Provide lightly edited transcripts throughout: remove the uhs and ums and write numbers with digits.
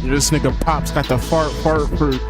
This nigga Pop's got the fart fruit.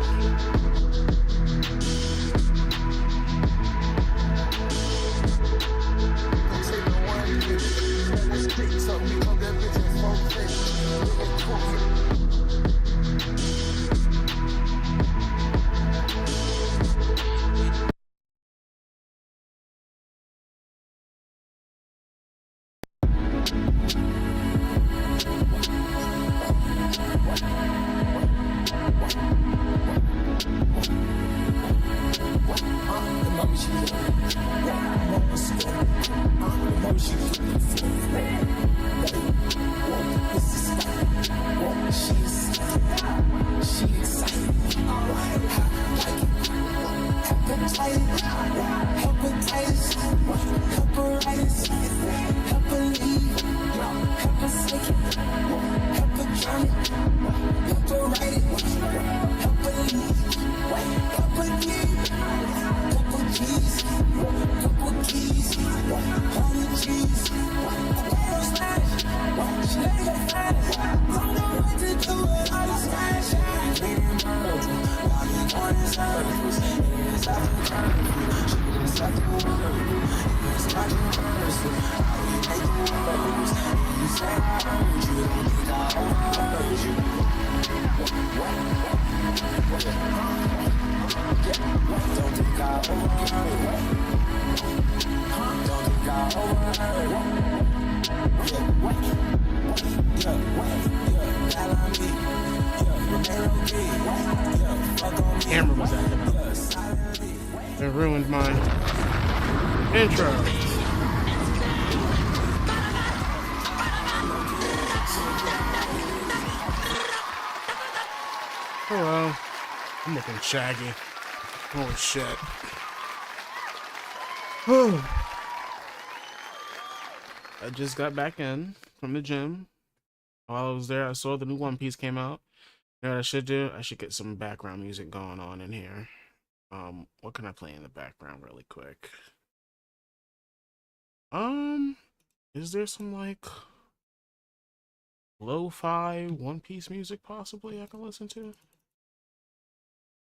Camera was acting up. It ruined my intro. Hello. I'm looking shaggy. Holy shit. I just got back in from the gym. While I was there, I saw the new One Piece came out. You know what I should do? I should get some background music going on in here. What can I play in the background really quick? Is there some like lo-fi One Piece music possibly I can listen to?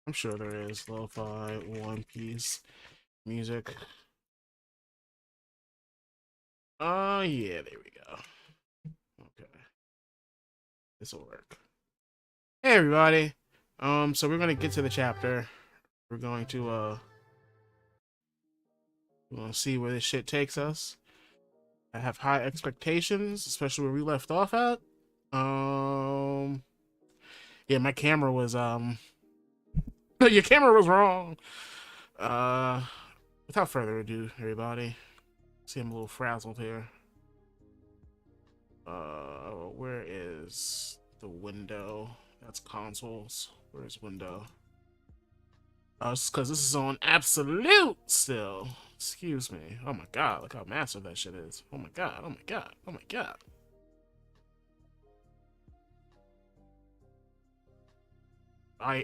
I'm sure there is lo-fi One Piece music. Yeah, there we go. Okay. This'll work. Hey everybody. So we're gonna get to the chapter. We're going to see where this shit takes us. I have high expectations, especially where we left off at. Yeah, my camera was your camera was wrong. Without further ado, everybody. See, I'm a little frazzled here. Where is the window? That's consoles. Where's window? It's because this is on absolute still. Excuse me. Oh my god, look how massive that shit is. Oh my god, oh my god, oh my god.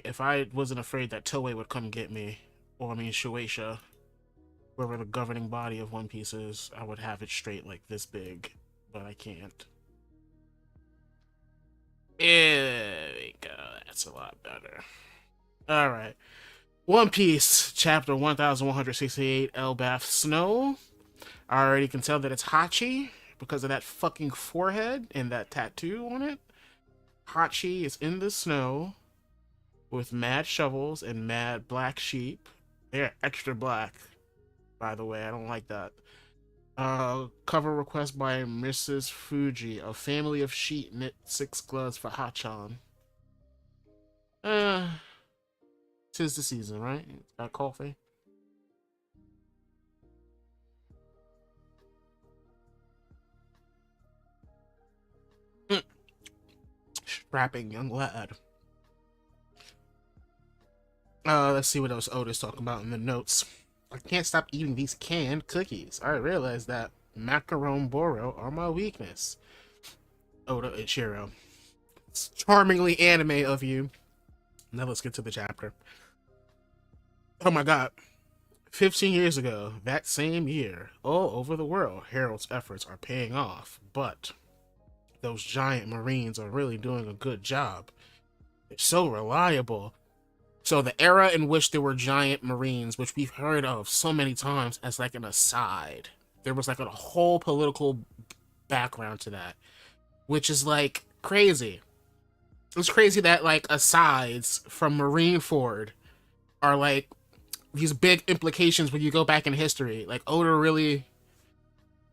If I wasn't afraid that Toei would come get me, or I mean Shueisha, whoever the governing body of One Piece is, I would have it straight like this big, but I can't. There we go. That's a lot better. Alright. One Piece, chapter 1168, Elbaf Snow. I already can tell that it's Hachi because of that fucking forehead and that tattoo on it. Hachi is in the snow with mad shovels and mad black sheep. They're extra black. by the way. I don't like that. Cover request by Mrs. Fuji. A family of sheep knit 6 gloves for Hachan. Uh, 'Tis the season, right? Got coffee. Strapping young lad. Let's see what else Oda's talking about in the notes. I can't stop eating these canned cookies. I realize that macaron boro are my weakness. Oda Ichiro. It's charmingly anime of you. Now let's get to the chapter. Oh my god. 15 years ago, that same year, all over the world, Harold's efforts are paying off, but those giant marines are really doing a good job. They're so reliable. So the era in which there were giant marines, which we've heard of so many times as like an aside, there was like a whole political background to that, which is like crazy. It's crazy that like asides from Marineford are like these big implications when you go back in history. Like Oda really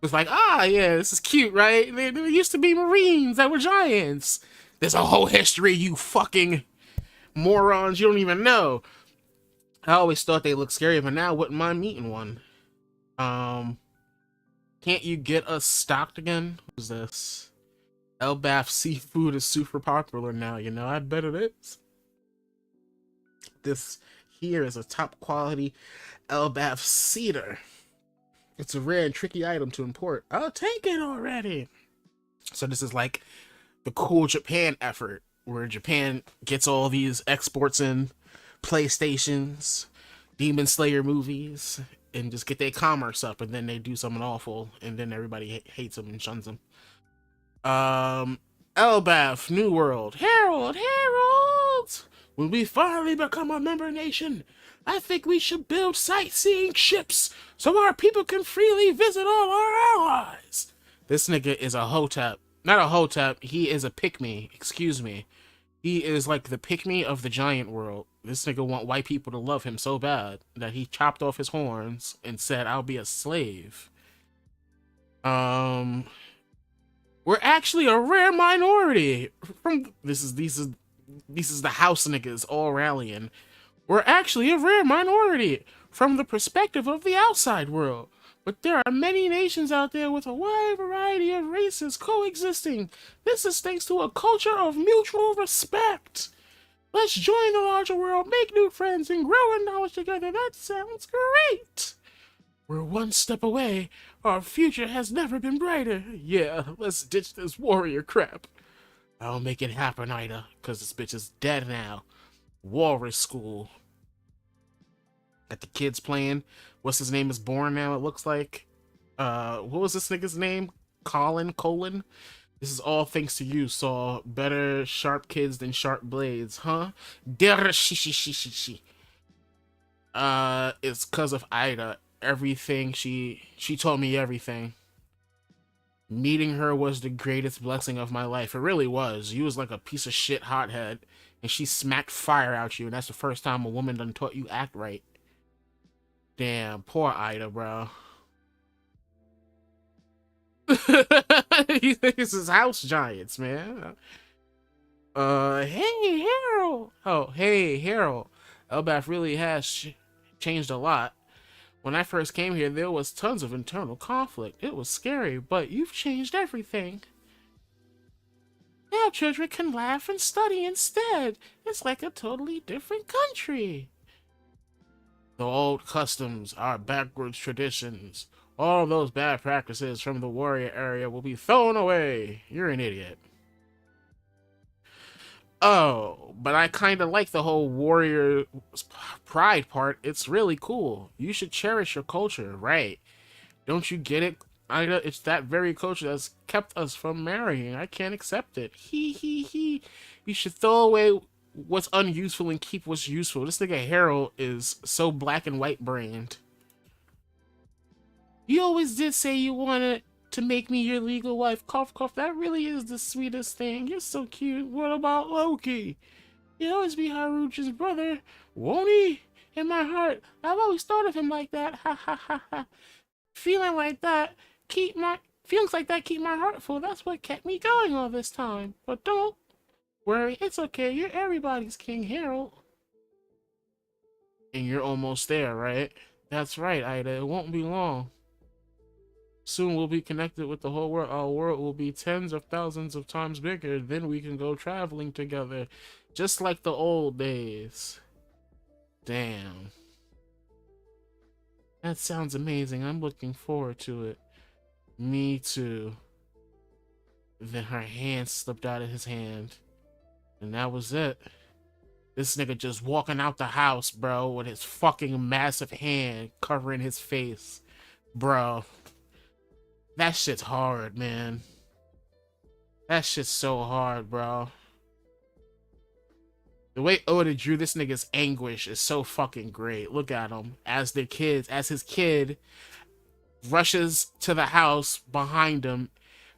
was like, yeah, this is cute, right? There used to be Marines that were giants. There's a whole history, you fucking morons, you don't even know. I always thought they looked scary, but now I wouldn't mind meeting one. Can't you get us stocked again? Who's this? Elbaf seafood is super popular now, you know. I bet it is. This here is a top quality Elbaf cedar. It's a rare and tricky item to import. I'll take it already. So this is like the cool Japan effort, where Japan gets all these exports in, PlayStations, Demon Slayer movies, and just get their commerce up, and then they do something awful, and then everybody hates them and shuns them. Elbaf, New World. Harold! When we finally become a member nation, I think we should build sightseeing ships so our people can freely visit all our allies. This nigga is a hotep. Not a hotep, he is a pick-me. Excuse me. He is like the pick-me of the giant world. This nigga want white people to love him so bad that he chopped off his horns and said, I'll be a slave. We're actually a rare minority. This is the house niggas all rallying. We're actually a rare minority from the perspective of the outside world. But there are many nations out there with a wide variety of races coexisting. This is thanks to a culture of mutual respect. Let's join the larger world, make new friends, and grow in knowledge together. That sounds great. We're one step away. Our future has never been brighter. Yeah, let's ditch this warrior crap. I'll make it happen, Ida, because this bitch is dead now. Walrus School. Got the kids playing. What's his name is born now, it looks like. What was this nigga's name? Colin? This is all thanks to you, Saul. Better sharp kids than sharp blades, huh? It's cause of Ida. Everything she told me everything. Meeting her was the greatest blessing of my life. It really was. You was like a piece of shit hothead, and she smacked fire out you, and that's the first time a woman done taught you act right. Damn, poor Ida, bro. He thinks his house giants, man. Hey, Harold. Oh, hey, Harold. Elbaf really has changed a lot. When I first came here, there was tons of internal conflict. It was scary, but you've changed everything. Now children can laugh and study instead. It's like a totally different country. The old customs, our backwards traditions, all those bad practices from the warrior area will be thrown away. You're an idiot. Oh, but I kind of like the whole warrior pride part. It's really cool. You should cherish your culture, right? Don't you get it, Ida? It's that very culture that's kept us from marrying. I can't accept it. He. You should throw away what's unuseful and keep what's useful. This nigga Harold is so black and white brained. You always did say you wanted to make me your legal wife. Cough, cough. That really is the sweetest thing. You're so cute. What about Loki? He'll always be Haruch's brother, won't he? in my heart. I've always thought of him like that. Ha ha ha ha. Feeling like that feelings like that keep my heart full. That's what kept me going all this time. But don't worry, it's okay. You're everybody's King Harold. And you're almost there, right? That's right, Ida. It won't be long. Soon we'll be connected with the whole world. Our world will be tens of thousands of times bigger. Then we can go traveling together. Just like the old days. Damn. That sounds amazing. I'm looking forward to it. Me too. Then her hand slipped out of his hand. And that was it. This nigga just walking out the house, bro, with his fucking massive hand covering his face. Bro. That shit's hard, man. That shit's so hard, bro. The way Oda drew this nigga's anguish is so fucking great. Look at him. As his kid rushes to the house behind him,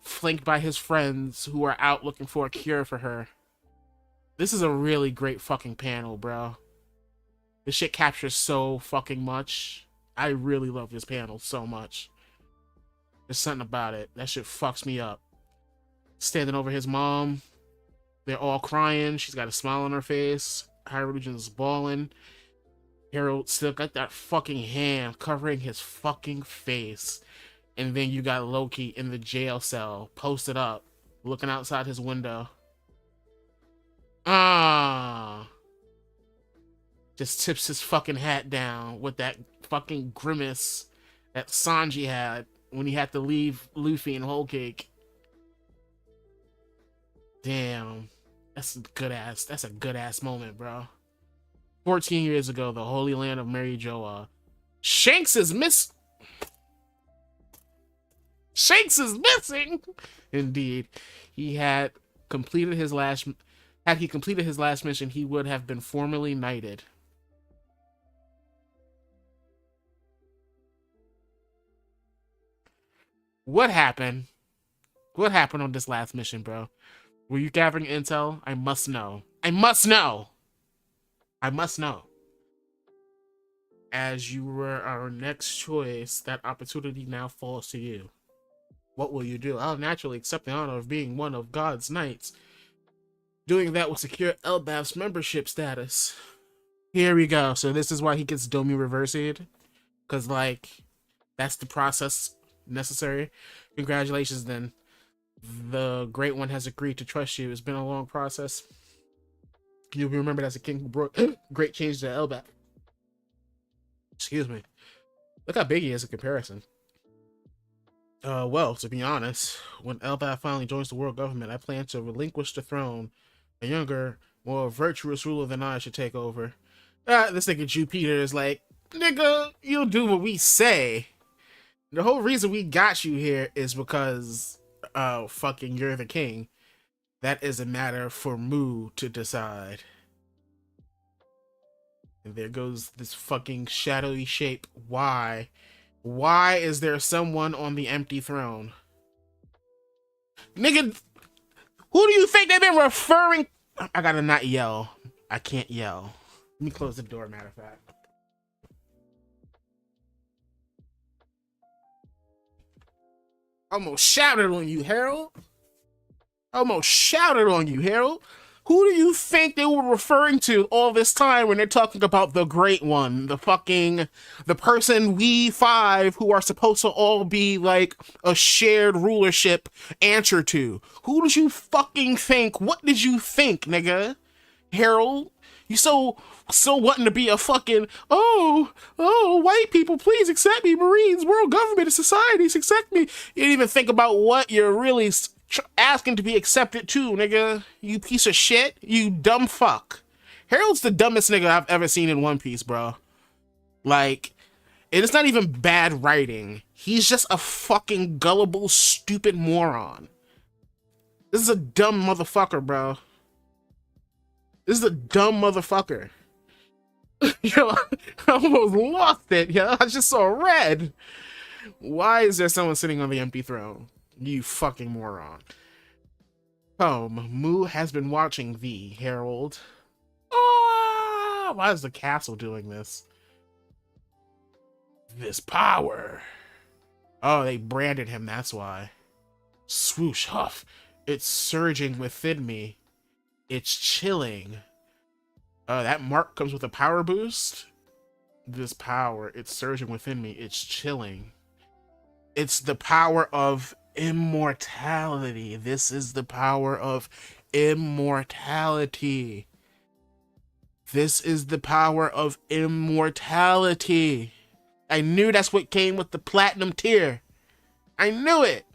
flanked by his friends who are out looking for a cure for her. This is a really great fucking panel, bro. This shit captures so fucking much. I really love this panel so much. There's something about it. That shit fucks me up. Standing over his mom. They're all crying. She's got a smile on her face. Hyrule bawling. Harold still got that fucking hand covering his fucking face. And then you got Loki in the jail cell, posted up, looking outside his window. Just tips his fucking hat down with that fucking grimace that Sanji had when he had to leave Luffy and Whole Cake. Damn. That's a good ass moment, bro. 14 years ago, the Holy Land of Mary Joa. Shanks is missing. Indeed. Had he completed his last mission, he would have been formally knighted. What happened? What happened on this last mission, bro? Were you gathering intel? I must know. I must know! I must know. As you were our next choice, that opportunity now falls to you. What will you do? I'll naturally accept the honor of being one of God's knights. Doing that will secure Elbaf's membership status. Here we go. So this is why he gets Domi reversed. Because, like, that's the process necessary. Congratulations, then. The Great One has agreed to trust you. It's been a long process. You'll be remembered as a king who brought great change to Elbaf. Excuse me. Look how big he is in comparison. Well, to be honest, when Elbaf finally joins the world government, I plan to relinquish the throne. A younger, more virtuous ruler than I should take over. This nigga Jupiter is like, nigga, you'll do what we say. The whole reason we got you here is because, fucking you're the king. That is a matter for Mu to decide. And there goes this fucking shadowy shape. Why? Why is there someone on the empty throne? Nigga, who do you think they've been referring? I gotta not yell. I can't yell. Let me close the door, matter of fact. Almost shouted on you, Harold. Almost shouted on you, Harold. Who do you think they were referring to all this time when they're talking about the Great One? The person we five who are supposed to all be like a shared rulership answer to. Who did you fucking think? What did you think, nigga? Harold? You so wanting to be a fucking, oh, white people, please accept me, Marines, world government, societies, accept me. You didn't even think about what you're really asking to be accepted to, nigga. You piece of shit. You dumb fuck. Harold's the dumbest nigga I've ever seen in One Piece, bro. Like, and it's not even bad writing. He's just a fucking gullible, stupid moron. This is a dumb motherfucker, bro. This is a dumb motherfucker. Yo, I almost lost it, yo. I just saw red. Why is there someone sitting on the empty throne? You fucking moron. Mu has been watching thee, Harold. Why is the castle doing this? This power. Oh, they branded him, that's why. Swoosh, huff. It's surging within me. It's chilling. That mark comes with a power boost. This power, it's surging within me. It's chilling. It's the power of immortality. This is the power of immortality. This is the power of immortality. I knew that's what came with the platinum tier. I knew it.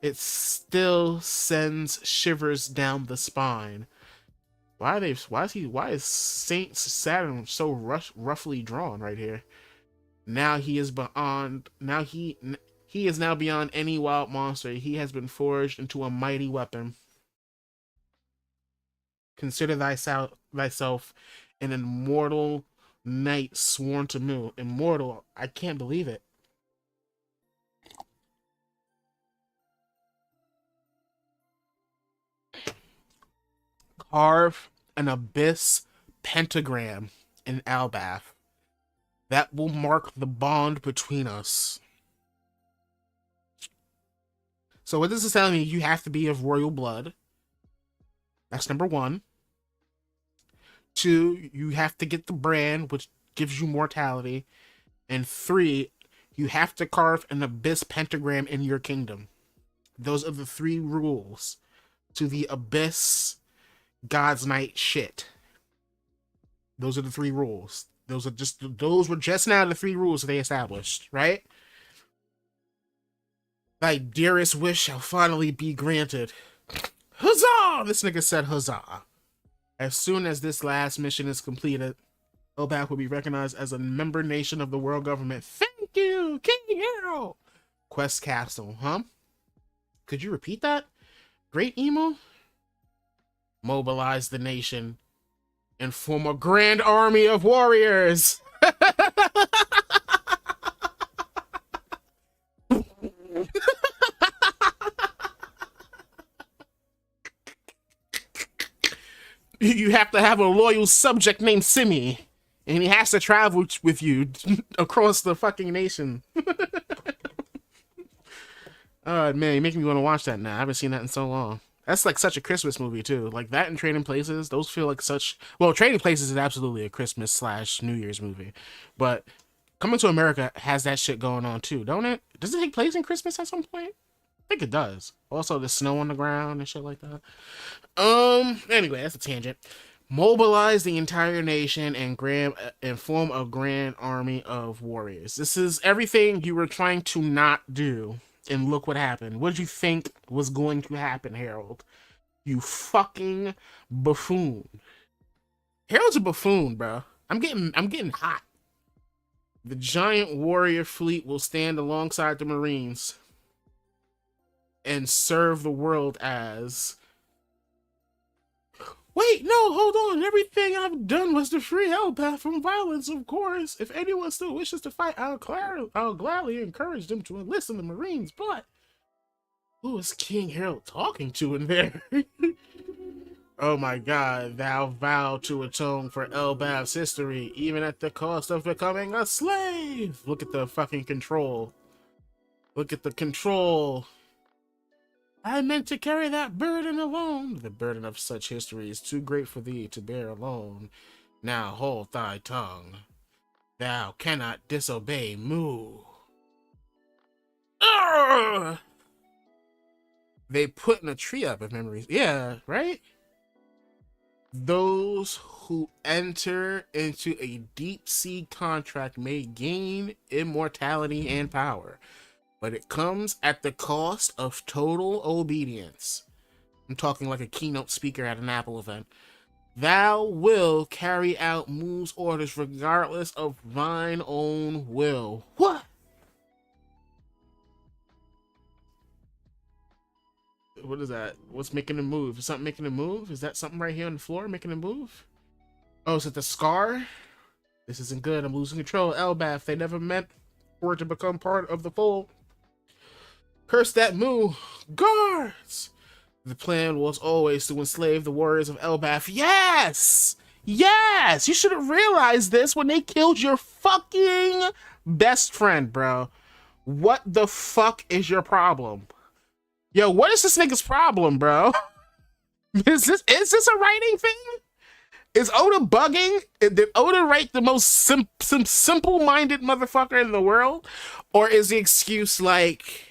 It still sends shivers down the spine. Why is Saint Saturn so roughly drawn right here? Now he is beyond. He is now beyond any wild monster. He has been forged into a mighty weapon. Consider thyself an immortal knight sworn to me. Immortal. I can't believe it. Carve an abyss pentagram in Elbaf. That will mark the bond between us. So what this is telling me, you have to be of royal blood. That's number 1. 2, you have to get the brand, which gives you mortality. And 3, you have to carve an abyss pentagram in your kingdom. Those are the 3 rules to the abyss God's Night shit. Those are the 3 rules. Those were just now the 3 rules they established, right? Thy dearest wish shall finally be granted. Huzzah! This nigga said huzzah. As soon as this last mission is completed, Elbaf will be recognized as a member nation of the world government. Thank you, King Hero! Quest Castle, huh? Could you repeat that? Great Emo? Mobilize the nation and form a grand army of warriors. You have to have a loyal subject named Simi, and he has to travel with you across the fucking nation. Oh man, you make me want to watch that now. I haven't seen that in so long. That's like such a Christmas movie too. Like that and Trading Places, those feel like such. Well, Trading Places is absolutely a Christmas/New Year's movie, but Coming to America has that shit going on too, don't it? Does it take place in Christmas at some point? I think it does. Also, the snow on the ground and shit like that. Anyway, that's a tangent. Mobilize the entire nation and form a grand army of warriors. This is everything you were trying to not do. And look what happened. What did you think was going to happen, Harold? You fucking buffoon. Harold's a buffoon, bro. I'm getting hot. The giant warrior fleet will stand alongside the Marines and serve the world as... Wait, no, hold on. Everything I've done was to free Elbaf from violence, of course. If anyone still wishes to fight, I'll gladly encourage them to enlist in the Marines, but who is King Harold talking to in there? Oh my god, thou vow to atone for Elbaf's history, even at the cost of becoming a slave! Look at the fucking control. Look at the control. I meant to carry that burden alone. The burden of such history is too great for thee to bear alone. Now hold thy tongue. Thou cannot disobey Mu. Urgh! They put in a tree up of memories. Yeah, right? Those who enter into a deep sea contract may gain immortality and power, but it comes at the cost of total obedience. I'm talking like a keynote speaker at an Apple event. Thou will carry out Mu's orders regardless of thine own will. What? What is that? What's making a move? Is something making a move? Is that something right here on the floor making a move? Oh, is it the scar? This isn't good. I'm losing control. Elbaf, they never meant for it to become part of the fold. Curse that Mu! Guards! The plan was always to enslave the warriors of Elbaf. Yes! Yes, you should have realized this when they killed your fucking best friend, bro. What the fuck is your problem? Yo, what is this nigga's problem, bro? Is this a writing thing? Is Oda bugging? Did Oda write the most simple-minded motherfucker in the world? Or is the excuse like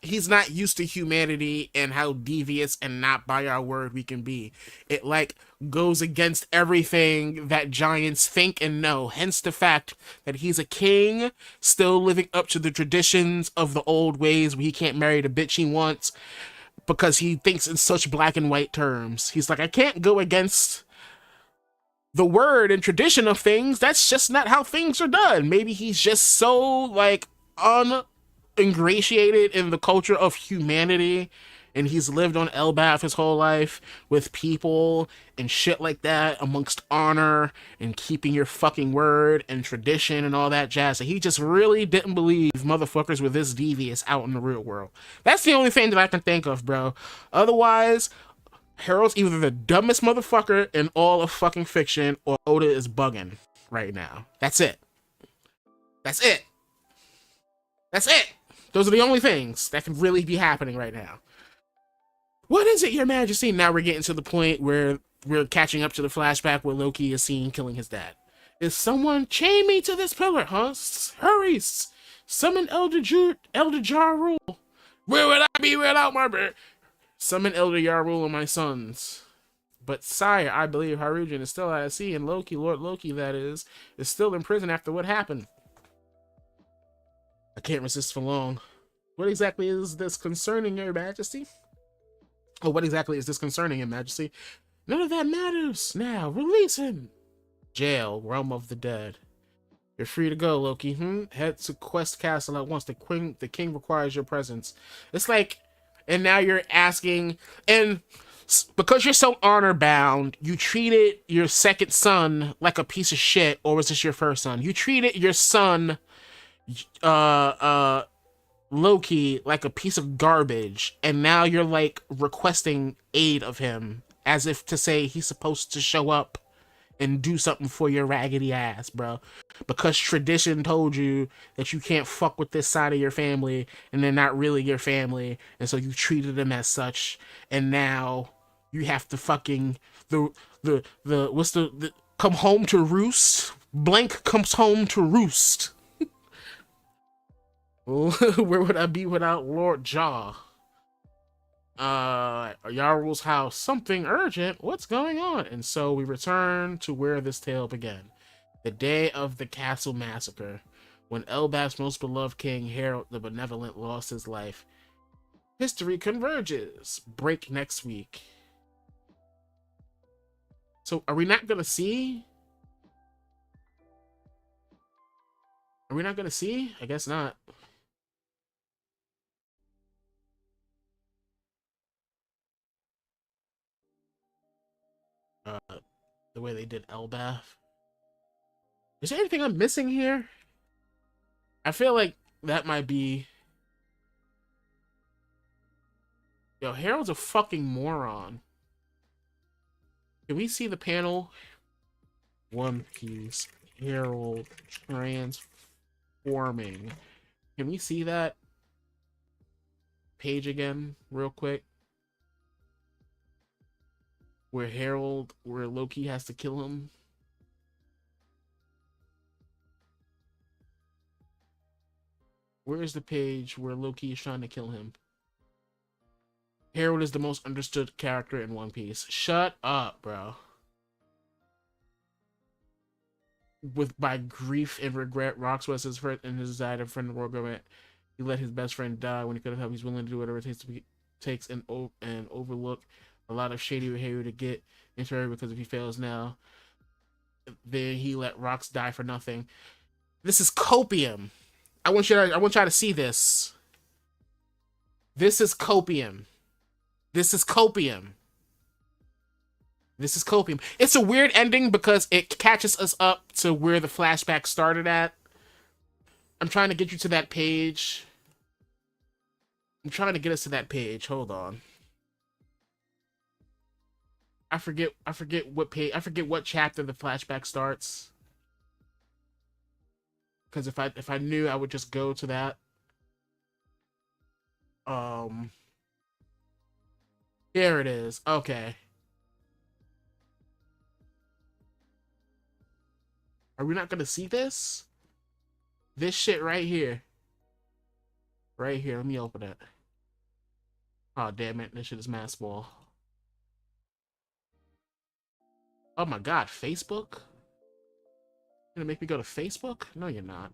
he's not used to humanity and how devious and not by our word we can be? It like goes against everything that giants think and know. Hence the fact that he's a king, still living up to the traditions of the old ways where he can't marry the bitch he wants because he thinks in such black and white terms. He's like, I can't go against the word and tradition of things. That's just not how things are done. Maybe he's just so like ingratiated in the culture of humanity, and he's lived on Elbaf his whole life with people and shit like that, amongst honor and keeping your fucking word and tradition and all that jazz. So he just really didn't believe motherfuckers were this devious out in the real world. That's the only thing that I can think of, bro. Otherwise, Harold's either the dumbest motherfucker in all of fucking fiction, or Oda is bugging right now. That's it. That's it. That's it. Those are the only things that can really be happening right now. What is it, Your Majesty? Now we're getting to the point where we're catching up to the flashback where Loki is seen killing his dad. Is someone chain me to this pillar, huh? Hurry! Summon Elder Ja Rule. Where would I be without my bird? Summon Elder Yarul and my sons. But sire, I believe Harujin is still at sea, and Loki, Lord Loki that is still in prison after what happened. I can't resist for long. What exactly is this concerning, Your Majesty? Oh, what exactly is this concerning, Your Majesty? None of that matters. Now, release him. Jail, realm of the dead. You're free to go, Loki. Head to Quest Castle at once. The king requires your presence. It's like, and now you're asking, and because you're so honor bound, you treated your second son like a piece of shit, or was this your first son? You treated your son, Loki, like a piece of garbage, and now you're like requesting aid of him as if to say he's supposed to show up and do something for your raggedy ass, bro. Because tradition told you that you can't fuck with this side of your family, and they're not really your family, and so you treated them as such, and now you have to fucking come home to roost. Blank comes home to roost. Where would I be without Lord Ja? Yarul's house. Something urgent? What's going on? And so we return to where this tale began. The day of the castle massacre, when Elbaf's most beloved king, Harold the Benevolent, lost his life. History converges. Break next week. So are we not gonna see? Are we not gonna see? I guess not. The way they did Elbaf. Is there anything I'm missing here? I feel like that might be... Yo, Harold's a fucking moron. Can we see the panel? One Piece. Harold transforming. Can we see that page again real quick? Where Loki has to kill him. Where is the page where Loki is trying to kill him? Harold is the most understood character in One Piece. Shut up, bro. By grief and regret, Rox was his friend and his desire to friend the world government. He let his best friend die when he could have helped. He's willing to do whatever it takes and overlook a lot of shady behavior to get into her, because if he fails now, then he let Rox die for nothing. This is copium. I want y'all to see this. This is copium. This is copium. This is copium. It's a weird ending because it catches us up to where the flashback started at. I'm trying to get you to that page. I'm trying to get us to that page. Hold on. I forget what page. I forget what chapter the flashback starts. Because if I knew, I would just go to that. Um, Here it is. Okay. Are we not gonna see this? This shit right here. Right here. Let me open it. Oh damn it! This shit is mad small. Oh my god, Facebook? You're gonna make me go to Facebook? No, you're not.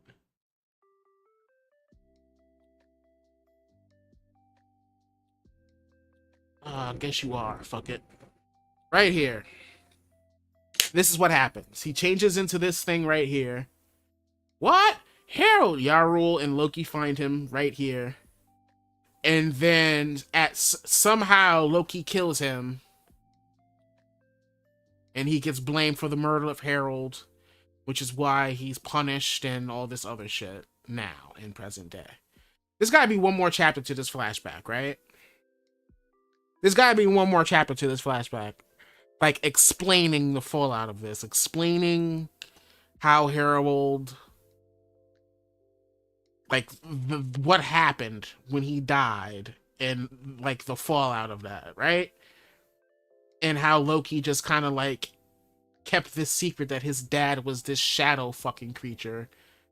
I guess you are. Fuck it. Right here. This is what happens. He changes into this thing right here. What? Harold, Yarul, and Loki find him right here. And then somehow Loki kills him. And he gets blamed for the murder of Harold, which is why he's punished and all this other shit now in present day. There's gotta be one more chapter to this flashback, right? There's gotta be one more chapter to this flashback. Like, explaining the fallout of this. Explaining how Harold... Like, what happened when he died. And, like, the fallout of that, right? And how Loki just kind of, like, kept this secret that his dad was this shadow fucking creature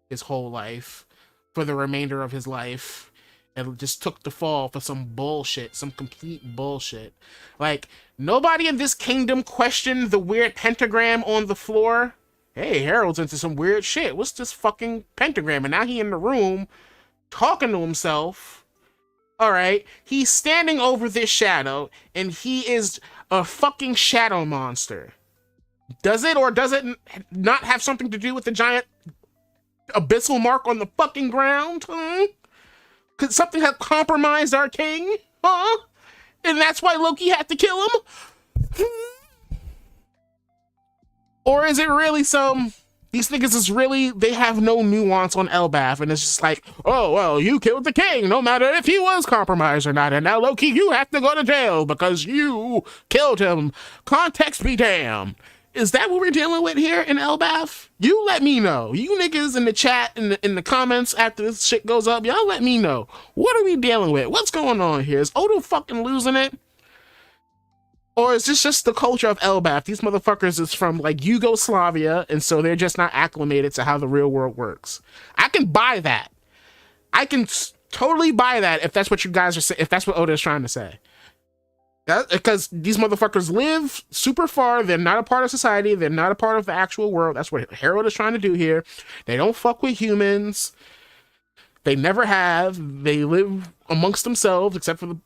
his whole life. For the remainder of his life. And just took the fall for some bullshit. Some complete bullshit. Like, nobody in this kingdom questioned the weird pentagram on the floor. Hey, Harold's into some weird shit. What's this fucking pentagram? And now he in the room talking to himself. Alright, he's standing over this shadow, and he is a fucking shadow monster. Does it or does it not have something to do with the giant abyssal mark on the fucking ground? Could something have compromised our king? Huh? And that's why Loki had to kill him? Or is it really these niggas is really, they have no nuance on Elbaf, and it's just like, oh, well, you killed the king, no matter if he was compromised or not, and now, Loki, you have to go to jail because you killed him. Context be damned. Is that what we're dealing with here in Elbaf? You let me know. You niggas in the chat, in the comments after this shit goes up, y'all let me know. What are we dealing with? What's going on here? Is Odo fucking losing it? Or is this just the culture of Elbaf? These motherfuckers is from, like, Yugoslavia, and so they're just not acclimated to how the real world works. I can buy that. I can totally buy that if that's what you guys are saying, if that's what Oda is trying to say. Because these motherfuckers live super far, they're not a part of society, they're not a part of the actual world. That's what Harold is trying to do here. They don't fuck with humans. They never have. They live amongst themselves, except for the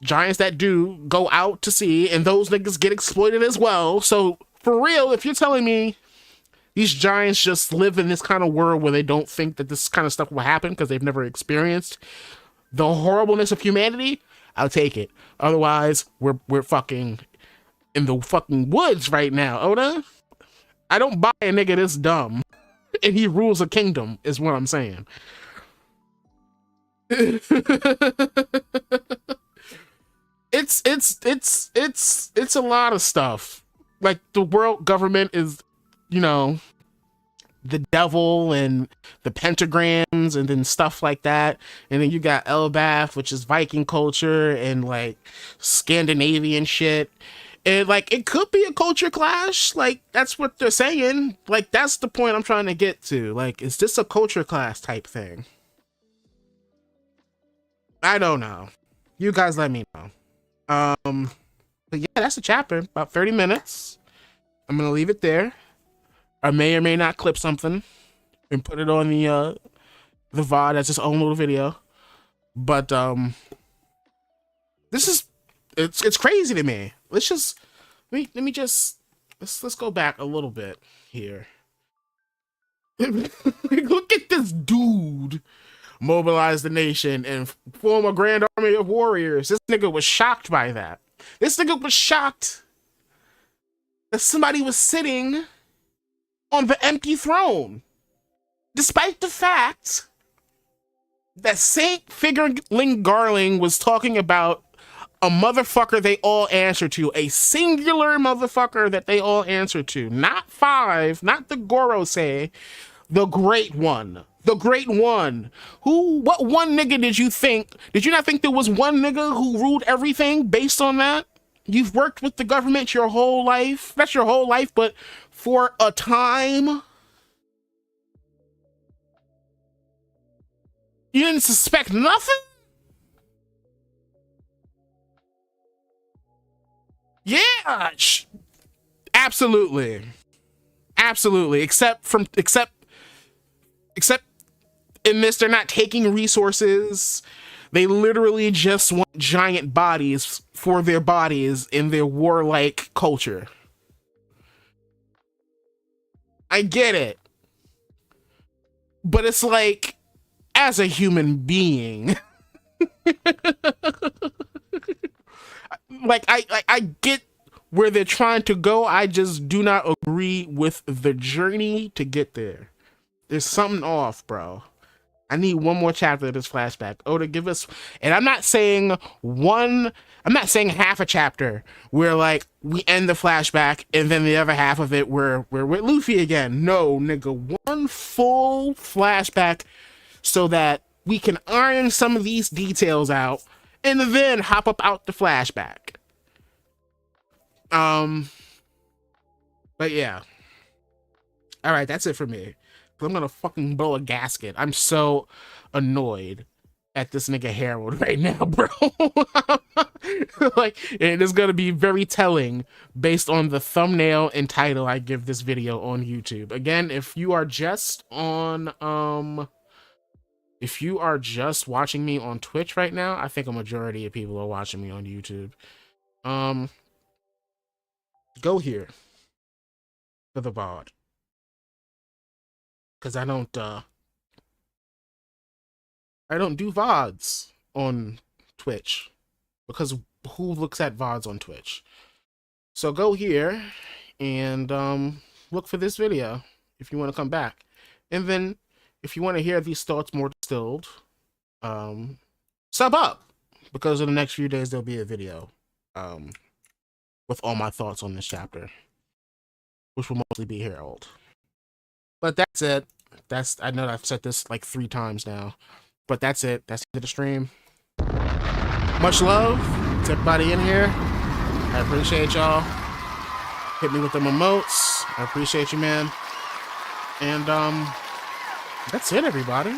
giants that do go out to sea, and those niggas get exploited as well. So, for real, if you're telling me these giants just live in this kind of world where they don't think that this kind of stuff will happen because they've never experienced the horribleness of humanity, I'll take it. Otherwise, we're fucking in the fucking woods right now, Oda. I don't buy a nigga this dumb, and he rules a kingdom, is what I'm saying. It's a lot of stuff. Like, the world government is, you know, the devil and the pentagrams and then stuff like that. And then you got Elbaf, which is Viking culture and like Scandinavian shit. And like, it could be a culture clash. Like, that's what they're saying. Like, that's the point I'm trying to get to. Like, is this a culture clash type thing? I don't know. You guys let me know. But yeah, that's a chapter, about 30 minutes. I'm gonna leave it there. I may or may not clip something and put it on the VOD as its own little video. But this is it's crazy to me. Let's go back a little bit here. Look at this dude mobilize the nation and form a grand army of warriors. This nigga was shocked by that. This nigga was shocked that somebody was sitting on the empty throne, despite the fact that Saint Fingerling Garling was talking about a motherfucker they all answer to, a singular motherfucker that they all answer to, not 5, not the Gorosei, the great one. The great one. What one nigga did you think? Did you not think there was one nigga who ruled everything based on that? You've worked with the government your whole life. That's your whole life, but for a time. You didn't suspect nothing? Yeah. Absolutely. Absolutely. Except in this, they're not taking resources. They literally just want giant bodies for their bodies in their warlike culture. I get it. But it's like, as a human being, like I get where they're trying to go. I just do not agree with the journey to get there. There's something off, bro. I need one more chapter of this flashback. Oda, give us, and I'm not saying half a chapter where like we end the flashback and then the other half of it we're with Luffy again. No, nigga, one full flashback so that we can iron some of these details out and then hop up out the flashback. But yeah. All right, that's it for me. I'm gonna fucking blow a gasket. I'm so annoyed at this nigga Harold right now, bro. Like, it is gonna be very telling based on the thumbnail and title I give this video on YouTube. Again, if you are just watching me on Twitch right now, I think a majority of people are watching me on YouTube. Go here for the VOD. Because I don't do VODs on Twitch. Because who looks at VODs on Twitch? So go here and look for this video if you want to come back. And then if you want to hear these thoughts more distilled, sub up. Because in the next few days there'll be a video with all my thoughts on this chapter, which will mostly be Harold. But that's it. I know I've said this like 3 times now, but that's it. That's the end of the stream. Much love to everybody in here. I appreciate y'all. Hit me with them emotes. I appreciate you, man. And that's it, everybody.